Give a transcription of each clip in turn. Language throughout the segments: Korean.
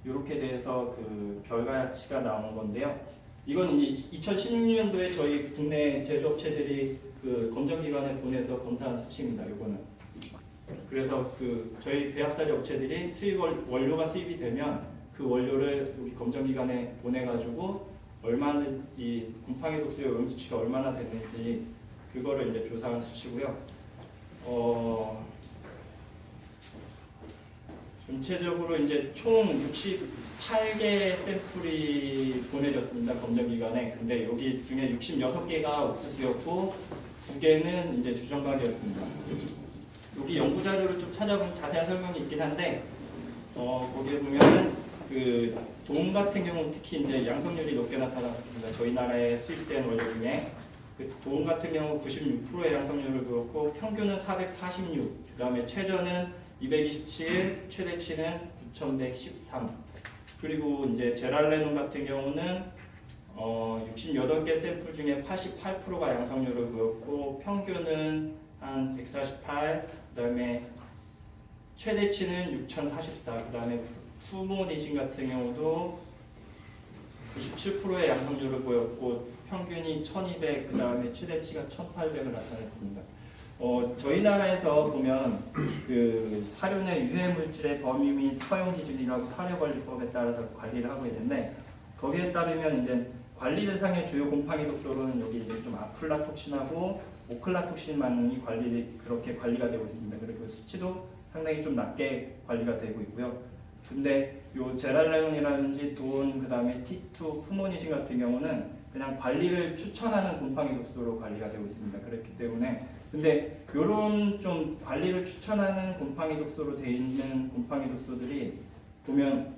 이렇게 돼서 그 결과치가 나온 건데요. 이건 이제 2016년도에 저희 국내 제조업체들이 그 검정기관에 보내서 검사한 수치입니다. 이거는. 그래서 그 저희 배합사료 업체들이 원료가 수입이 되면 그 원료를 여기 검정기관에 보내가지고 얼마나 이 곰팡이 독소의 오염 수치가 얼마나 됐는지 그거를 이제 조사한 수치고요. 전체적으로 이제 총 68개 샘플이 보내졌습니다. 검정기관에. 근데 여기 중에 66개가 옥수수였고 2개는 이제 주정각이었습니다. 여기 연구 자료를 좀 찾아보면 자세한 설명이 있긴 한데 거기에 보면은 그 돔 같은 경우 특히 이제 양성률이 높게 나타났습니다. 저희 나라에 수입된 원료 중에 그 돔 같은 경우 96%의 양성률을 보였고 평균은 446, 그다음에 최저는 227, 최대치는 9113. 그리고 이제 제랄레논 같은 경우는 68개 샘플 중에 88%가 양성률을 보였고 평균은 한 148, 그다음에 최대치는 6044, 그다음에 푸모니신 같은 경우도 97%의 양성률을 보였고 평균이 1200, 그다음에 최대치가 1800을 나타냈습니다. 저희 나라에서 보면 그 사료 내 유해 물질의 범위 및 허용 기준이라고 사료관리법에 따라서 관리를 하고 있는데 거기에 따르면 이제 관리 대상의 주요 곰팡이 독소로는 여기 이제 좀 아플라톡신하고 오클라톡신만이 그렇게 관리가 되고 있습니다. 그리고 수치도 상당히 좀 낮게 관리가 되고 있고요. 근데 요 제랄레논이라든지 돈, 그다음에 T2, 푸모니신 같은 경우는 그냥 관리를 추천하는 곰팡이 독소로 관리가 되고 있습니다. 그렇기 때문에 근데 요런 좀 관리를 추천하는 곰팡이 독소로 되어 있는 곰팡이 독소들이 보면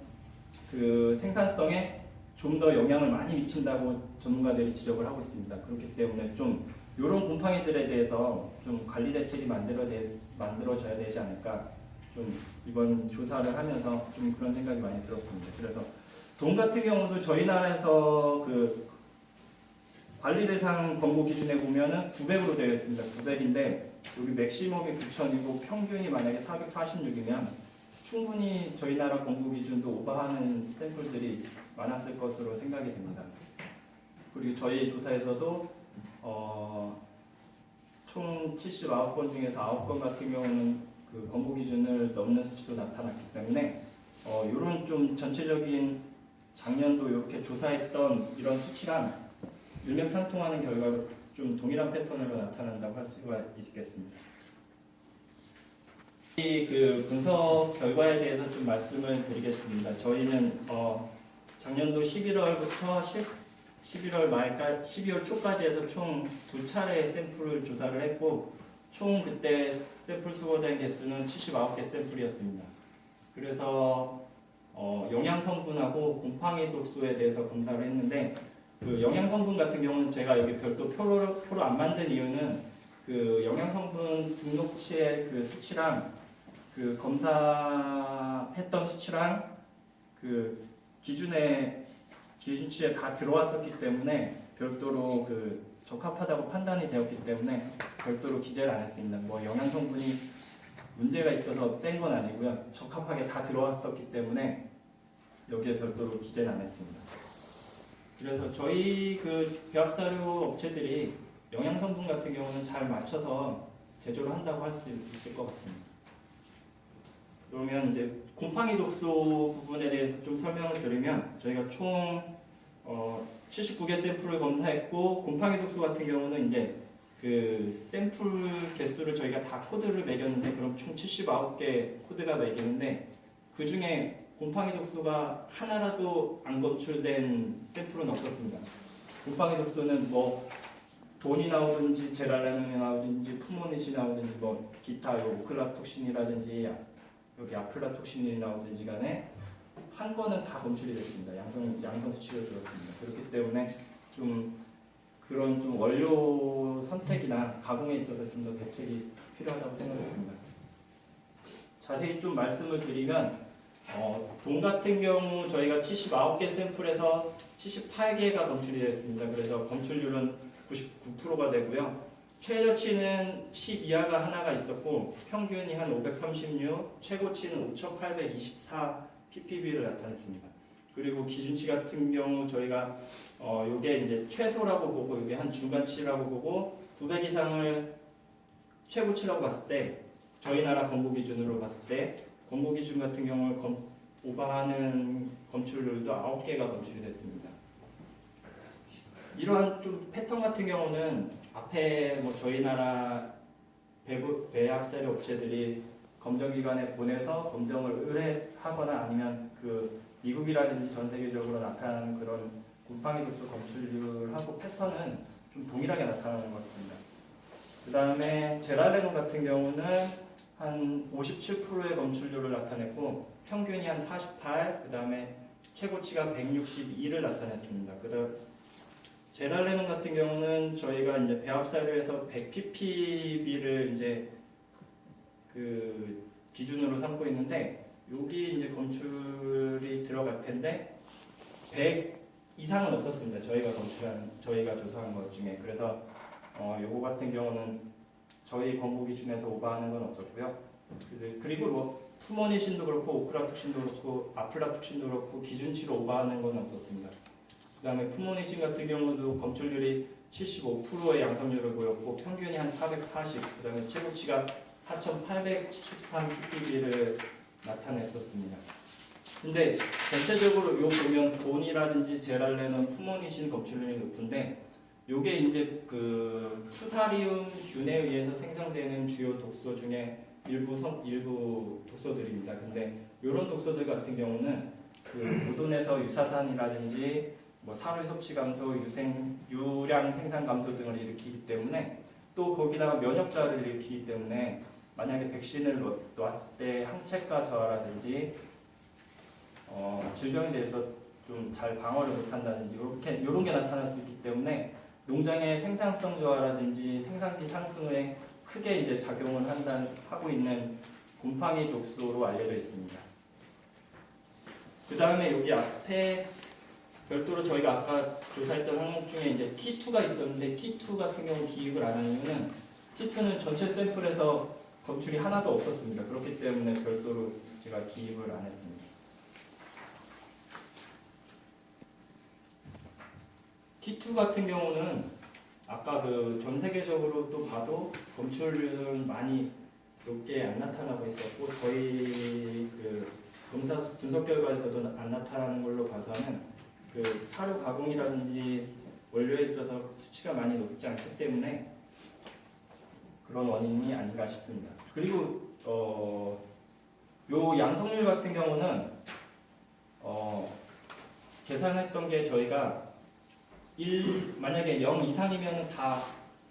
그 생산성에 좀 더 영향을 많이 미친다고 전문가들이 지적을 하고 있습니다. 그렇기 때문에 좀 요런 곰팡이들에 대해서 좀 관리 대책이 만들어져야 되지 않을까, 좀 이번 조사를 하면서 좀 그런 생각이 많이 들었습니다. 그래서 돈 같은 경우도 저희 나라에서 그 관리 대상 권고 기준에 보면은 900으로 되어 있습니다. 900인데 여기 맥시멈이 9000이고 평균이 만약에 446이면 충분히 저희 나라 권고 기준도 오버하는 샘플들이 많았을 것으로 생각이 됩니다. 그리고 저희 조사에서도 총 79건 중에서 9건 같은 경우는 그 권고 기준을 넘는 수치도 나타났기 때문에 이런 좀 전체적인 작년도 이렇게 조사했던 이런 수치랑 일맥상통하는 결과로 좀 동일한 패턴으로 나타난다고 할 수가 있겠습니다. 이 그 분석 결과에 대해서 좀 말씀을 드리겠습니다. 저희는 작년도 11월부터 11월 말까지 12월 초까지 해서 총 2차례 샘플을 조사를 했고 총 그때 샘플 수거된 개수는 79개 샘플이었습니다. 그래서 영양 성분하고 곰팡이 독소에 대해서 검사를 했는데 그 영양 성분 같은 경우는 제가 여기 별도 표로 안 만든 이유는 그 영양 성분 등록치의 그 수치랑 그 검사했던 수치랑 그 기준치에 다 들어왔었기 때문에 별도로 그 적합하다고 판단이 되었기 때문에 별도로 기재를 안 했습니다. 뭐 영양 성분이 문제가 있어서 뺀 건 아니고요. 적합하게 다 들어왔었기 때문에 여기에 별도로 기재는 안 했습니다. 그래서 저희 그 배합사료 업체들이 영양 성분 같은 경우는 잘 맞춰서 제조를 한다고 할 수 있을 것 같습니다. 그러면 이제 곰팡이 독소 부분에 대해서 좀 설명을 드리면 저희가 총 79개 샘플을 검사했고 곰팡이 독소 같은 경우는 이제 그 샘플 개수를 저희가 다 코드를 매겼는데 그럼 총 79개 코드가 매기는데 그 중에 곰팡이 독소가 하나라도 안 검출된 샘플은 없었습니다. 곰팡이 독소는 뭐 돈이 나오든지 제랄레논이 나오든지 푸모닛이 나오든지 뭐 기타 오클라톡신이라든지 여기 아플라톡신이 나오든지 간에 한 건은 다 검출이 됐습니다. 양성 수치가 들었습니다. 그렇기 때문에 좀 그런 좀 원료 선택이나 가공에 있어서 좀 더 대책이 필요하다고 생각했습니다. 자세히 좀 말씀을 드리면 돈 같은 경우 저희가 79개 샘플에서 78개가 검출이 됐습니다. 그래서 검출률은 99%가 되고요. 최저치는 10 이하가 하나가 있었고 평균이 한 536, 최고치는 5824 ppb를 나타냈습니다. 그리고 기준치 같은 경우 저희가 요게 이제 최소라고 보고 요게 한 중간치라고 보고 900 이상을 최고치라고 봤을 때 저희 나라 건보 기준으로 봤을 때 건보 기준 같은 경우를 오버하는 검출률도 9개가 검출이 됐습니다. 이러한 좀 패턴 같은 경우는 앞에 뭐 저희 나라 배합사료 업체들이 검정기관에 보내서 검정을 의뢰하거나 아니면 그 미국이라든지 전 세계적으로 나타나는 그런 곰팡이 독소 검출률하고 패턴은 좀 동일하게 나타나는 것 같습니다. 그 다음에 제랄레논 같은 경우는 한 57%의 검출률을 나타냈고 평균이 한 48, 그 다음에 최고치가 162를 나타냈습니다. 그다음 제랄레논 같은 경우는 저희가 이제 배합사료에서 100ppb를 이제 그 기준으로 삼고 있는데 여기 이제 검출이 들어갈 텐데 100 이상은 없었습니다. 저희가 조사한 것 중에. 그래서 요거 같은 경우는 저희 권고 기준에서 오버하는 건 없었고요. 그리고 뭐 푸모니신도 그렇고 오크라톡신도 그렇고 아플라톡신도 그렇고 기준치로 오버하는 건 없었습니다. 그 다음에 푸모니신 같은 경우도 검출률이 75%의 양성률을 보였고 평균이 한 440, 그 다음에 최고치가 4,873 ppb를 나타냈었습니다. 근데 전체적으로 요 보면 돈이라든지 제랄레논, 푸모니신 검출률이 높은데 요게 이제 그 푸사리움 균에 의해서 생성되는 주요 독소 중에 일부 독소들입니다. 근데 이런 독소들 같은 경우는 그 오돈에서 유사산이라든지 뭐 사료 섭취 감소, 유량 생산 감소 등을 일으키기 때문에 또 거기다가 면역자를 일으키기 때문에 만약에 백신을 놨을 때 항체가 저하라든지 질병에 대해서 좀 잘 방어를 못한다든지 이런 게 나타날 수 있기 때문에 농장의 생산성 저하라든지 생산기 상승에 크게 이제 작용을 하고 있는 곰팡이 독소로 알려져 있습니다. 그 다음에 여기 앞에 별도로 저희가 아까 조사했던 항목 중에 이제 T2가 있었는데 T2 같은 경우 기입을 안 하는 이유는 T2는 전체 샘플에서 검출이 하나도 없었습니다. 그렇기 때문에 별도로 제가 기입을 안 했습니다. T2 같은 경우는 아까 그 전 세계적으로 또 봐도 검출률은 많이 높게 안 나타나고 있었고 저희 그 검사 분석 결과에서도 안 나타나는 걸로 봐서는 그 사료 가공이라든지 원료에 있어서 수치가 많이 높지 않기 때문에 그런 원인이 아닌가 싶습니다. 그리고 요 양성률 같은 경우는 계산했던 게 저희가 만약에 0 이상이면 다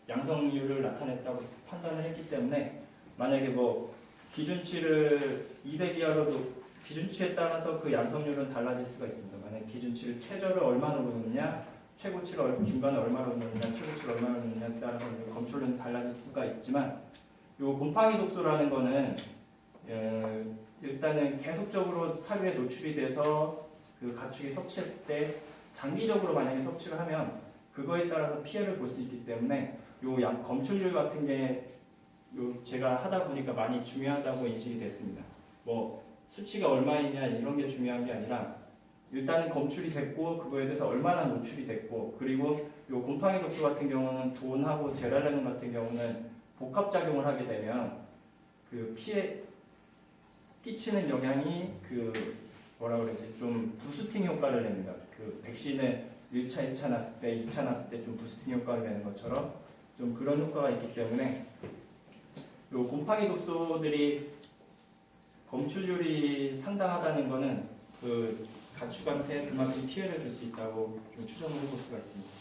양성률을 나타냈다고 판단을 했기 때문에 만약에 뭐 기준치를 200 이하로도 기준치에 따라서 그 양성률은 달라질 수가 있습니다. 만약에 기준치를 최저를 얼마나 놓느냐, 최고치를 중간에 얼마나 놓느냐, 최고치를 얼마나 놓느냐에 따라서 검출은 달라질 수가 있지만 요 곰팡이 독소라는 거는 일단은 계속적으로 사료에 노출이 돼서 그 가축이 섭취했을 때 장기적으로 만약에 섭취를 하면 그거에 따라서 피해를 볼 수 있기 때문에 요 검출률 같은 게 제가 하다 보니까 많이 중요하다고 인식이 됐습니다. 뭐 수치가 얼마이냐 이런 게 중요한 게 아니라 일단은 검출이 됐고 그거에 대해서 얼마나 노출이 됐고 그리고 요 곰팡이 독소 같은 경우는 돈하고 제랄레논 같은 경우는 복합 작용을 하게 되면 그 피해 끼치는 영향이 그 뭐라 그러지 좀 부스팅 효과를 냅니다. 그 백신을 1차, 2차 났을 때, 2차 났을 때 좀 부스팅 효과를 내는 것처럼 좀 그런 효과가 있기 때문에 요 곰팡이 독소들이 검출률이 상당하다는 거는 그 가축한테 그만큼 피해를 줄 수 있다고 좀 추정을 해볼 수가 있습니다.